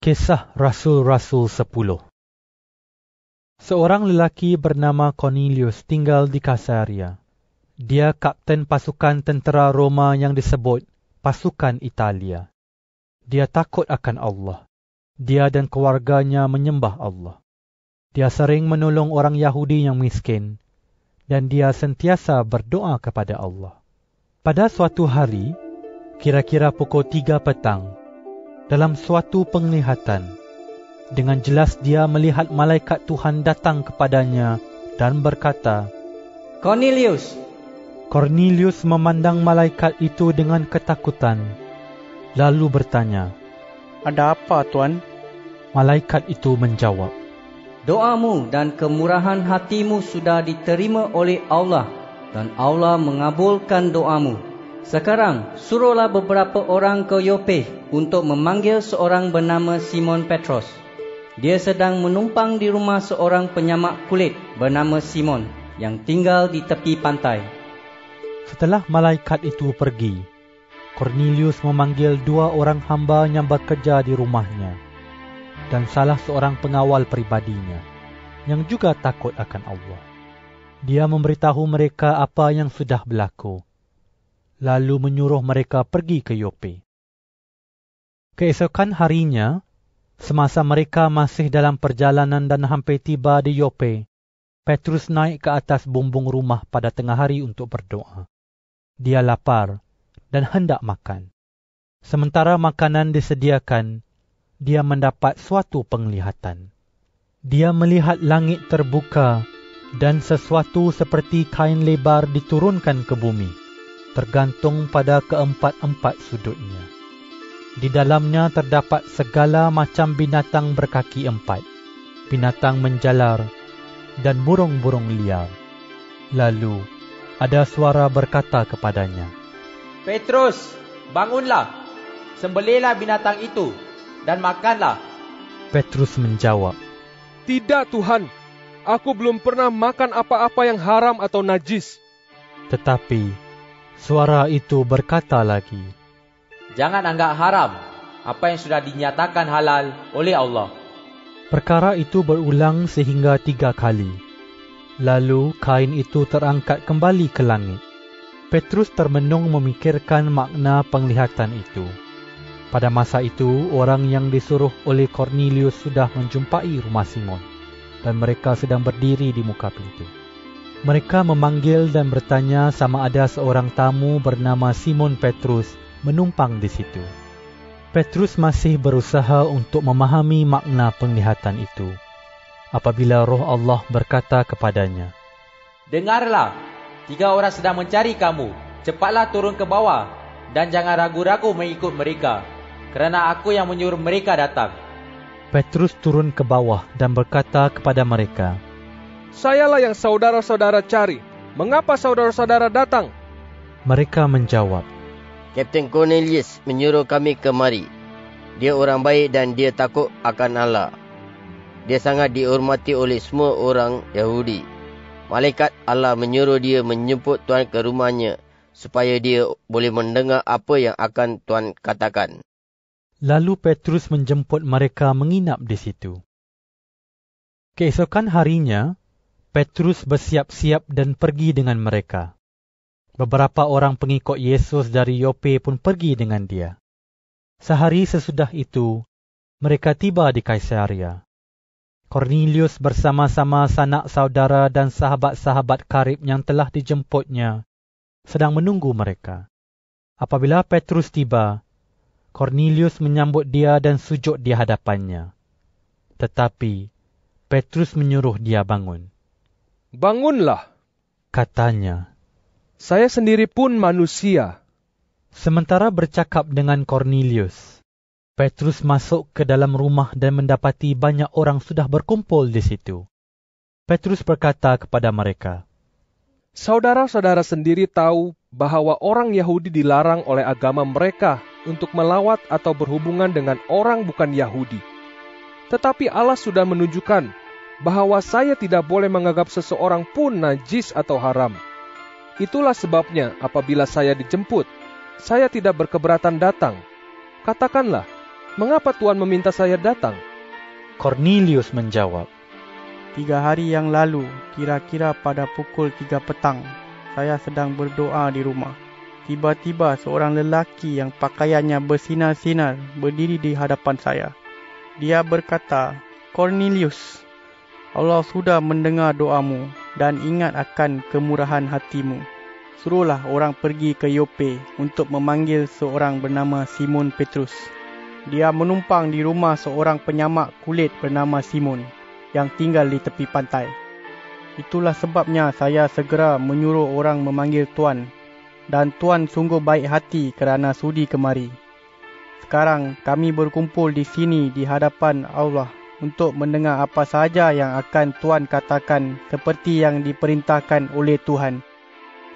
Kisah Rasul-Rasul 10. Seorang lelaki bernama Cornelius tinggal di Caesarea. Dia kapten pasukan tentera Roma yang disebut pasukan Italia. Dia takut akan Allah. Dia dan keluarganya menyembah Allah. Dia sering menolong orang Yahudi yang miskin dan dia sentiasa berdoa kepada Allah. Pada suatu hari, kira-kira pukul 3 petang, dalam suatu penglihatan, dengan jelas dia melihat malaikat Tuhan datang kepadanya dan berkata, Cornelius. Cornelius memandang malaikat itu dengan ketakutan, lalu bertanya, Ada apa, Tuan? Malaikat itu menjawab, Doamu dan kemurahan hatimu sudah diterima oleh Allah dan Allah mengabulkan doamu. Sekarang, suruhlah beberapa orang ke Yope untuk memanggil seorang bernama Simon Petrus. Dia sedang menumpang di rumah seorang penyamak kulit bernama Simon yang tinggal di tepi pantai. Setelah malaikat itu pergi, Cornelius memanggil 2 orang hamba yang bekerja di rumahnya dan salah seorang pengawal pribadinya yang juga takut akan Allah. Dia memberitahu mereka apa yang sudah berlaku, lalu menyuruh mereka pergi ke Yope. Keesokan harinya, semasa mereka masih dalam perjalanan dan hampir tiba di Yope, Petrus naik ke atas bumbung rumah pada tengah hari untuk berdoa. Dia lapar dan hendak makan. Sementara makanan disediakan, dia mendapat suatu penglihatan. Dia melihat langit terbuka dan sesuatu seperti kain lebar diturunkan ke bumi, tergantung pada keempat-empat sudutnya. Di dalamnya terdapat segala macam binatang berkaki 4, binatang menjalar, dan burung-burung liar. Lalu, ada suara berkata kepadanya, Petrus, bangunlah, sembelihlah binatang itu, dan makanlah. Petrus menjawab, Tidak, Tuhan. Aku belum pernah makan apa-apa yang haram atau najis. Tetapi, suara itu berkata lagi, Jangan anggap haram apa yang sudah dinyatakan halal oleh Allah. Perkara itu berulang sehingga 3 kali. Lalu kain itu terangkat kembali ke langit. Petrus termenung memikirkan makna penglihatan itu. Pada masa itu, orang yang disuruh oleh Cornelius sudah menjumpai rumah Simon, dan mereka sedang berdiri di muka pintu. Mereka memanggil dan bertanya sama ada seorang tamu bernama Simon Petrus menumpang di situ. Petrus masih berusaha untuk memahami makna penglihatan itu, apabila Roh Allah berkata kepadanya, Dengarlah, 3 orang sedang mencari kamu. Cepatlah turun ke bawah dan jangan ragu-ragu mengikut mereka, kerana aku yang menyuruh mereka datang. Petrus turun ke bawah dan berkata kepada mereka, Sayalah yang saudara-saudara cari. Mengapa saudara-saudara datang? Mereka menjawab, Kapten Cornelius menyuruh kami kemari. Dia orang baik dan dia takut akan Allah. Dia sangat dihormati oleh semua orang Yahudi. Malaikat Allah menyuruh dia menjemput Tuan ke rumahnya supaya dia boleh mendengar apa yang akan Tuan katakan. Lalu Petrus menjemput mereka menginap di situ. Keesokan harinya, Petrus bersiap-siap dan pergi dengan mereka. Beberapa orang pengikut Yesus dari Yope pun pergi dengan dia. Sehari sesudah itu, mereka tiba di Caesarea. Cornelius bersama-sama sanak saudara dan sahabat-sahabat karib yang telah dijemputnya sedang menunggu mereka. Apabila Petrus tiba, Cornelius menyambut dia dan sujud di hadapannya. Tetapi Petrus menyuruh dia bangun. Bangunlah, Katanya. saya sendiri pun manusia. Sementara bercakap dengan Cornelius, Petrus masuk ke dalam rumah dan mendapati banyak orang sudah berkumpul di situ. Petrus berkata kepada mereka, Saudara-saudara sendiri tahu bahwa orang Yahudi dilarang oleh agama mereka untuk melawat atau berhubungan dengan orang bukan Yahudi. Tetapi Allah sudah menunjukkan bahwa saya tidak boleh menganggap seseorang pun najis atau haram. Itulah sebabnya apabila saya dijemput, saya tidak berkeberatan datang. Katakanlah, Mengapa Tuhan meminta saya datang?" Kornelius menjawab, 3 hari yang lalu, kira-kira pada pukul 3 petang, saya sedang berdoa di rumah. Tiba-tiba seorang lelaki yang pakaiannya bersinar-sinar berdiri di hadapan saya. Dia berkata, "Kornelius, Allah sudah mendengar doamu dan ingat akan kemurahan hatimu. Suruhlah orang pergi ke Yope untuk memanggil seorang bernama Simon Petrus. Dia menumpang di rumah seorang penyamak kulit bernama Simon yang tinggal di tepi pantai. Itulah sebabnya saya segera menyuruh orang memanggil Tuan, dan Tuan sungguh baik hati kerana sudi kemari. Sekarang kami berkumpul di sini di hadapan Allah untuk mendengar apa sahaja yang akan Tuan katakan seperti yang diperintahkan oleh Tuhan."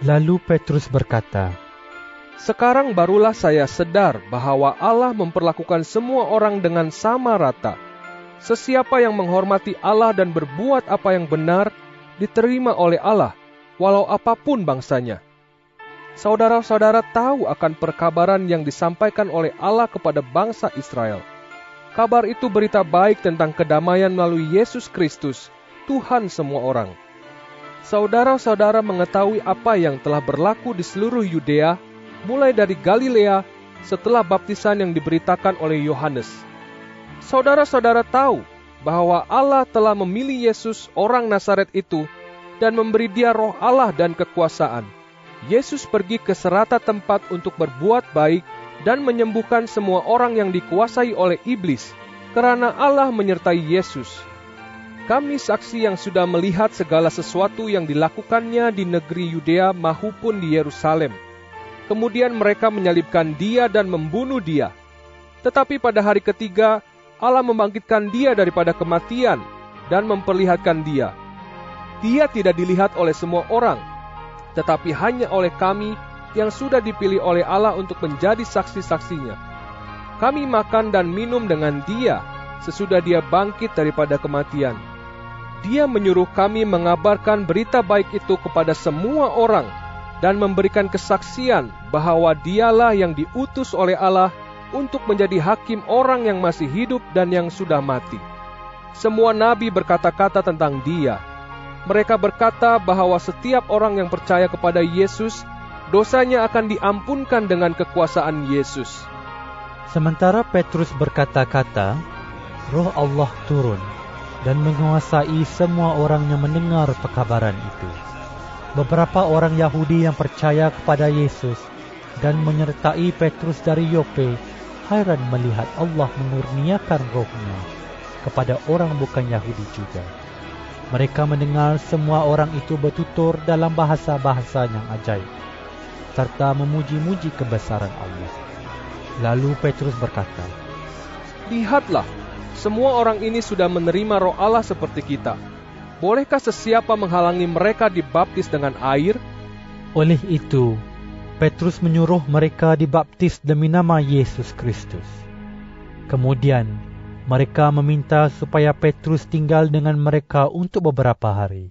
Lalu Petrus berkata, Sekarang barulah saya sadar bahwa Allah memperlakukan semua orang dengan sama rata. Sesiapa yang menghormati Allah dan berbuat apa yang benar, diterima oleh Allah, walau apapun bangsanya. Saudara-saudara tahu akan perkabaran yang disampaikan oleh Allah kepada bangsa Israel. Kabar itu berita baik tentang kedamaian melalui Yesus Kristus, Tuhan semua orang. Saudara-saudara mengetahui apa yang telah berlaku di seluruh Yudea, mulai dari Galilea setelah baptisan yang diberitakan oleh Yohanes. Saudara-saudara tahu bahwa Allah telah memilih Yesus orang Nazaret itu dan memberi dia roh Allah dan kekuasaan. Yesus pergi ke serata tempat untuk berbuat baik dan menyembuhkan semua orang yang dikuasai oleh iblis, karena Allah menyertai Yesus. Kami saksi yang sudah melihat segala sesuatu yang dilakukannya di negeri Yudea maupun di Yerusalem. Kemudian mereka menyalibkan dia dan membunuh dia. Tetapi pada hari ketiga, Allah membangkitkan dia daripada kematian dan memperlihatkan dia. Dia tidak dilihat oleh semua orang, tetapi hanya oleh kami yang sudah dipilih oleh Allah untuk menjadi saksi-saksinya. Kami makan dan minum dengan dia sesudah dia bangkit daripada kematian. Dia menyuruh kami mengabarkan berita baik itu kepada semua orang dan memberikan kesaksian bahwa dialah yang diutus oleh Allah untuk menjadi hakim orang yang masih hidup dan yang sudah mati. Semua nabi berkata-kata tentang dia. Mereka berkata bahwa setiap orang yang percaya kepada Yesus, dosanya akan diampunkan dengan kekuasaan Yesus. Sementara Petrus berkata-kata, Roh Allah turun dan menguasai semua orang yang mendengar pekabaran itu. Beberapa orang Yahudi yang percaya kepada Yesus dan menyertai Petrus dari Yope heran melihat Allah mengurniakan rohnya kepada orang bukan Yahudi juga. Mereka mendengar semua orang itu bertutur dalam bahasa-bahasa yang ajaib, serta memuji-muji kebesaran Allah. Lalu Petrus berkata, "Lihatlah, semua orang ini sudah menerima roh Allah seperti kita. Bolehkah sesiapa menghalangi mereka dibaptis dengan air?" Oleh itu, Petrus menyuruh mereka dibaptis demi nama Yesus Kristus. Kemudian, mereka meminta supaya Petrus tinggal dengan mereka untuk beberapa hari.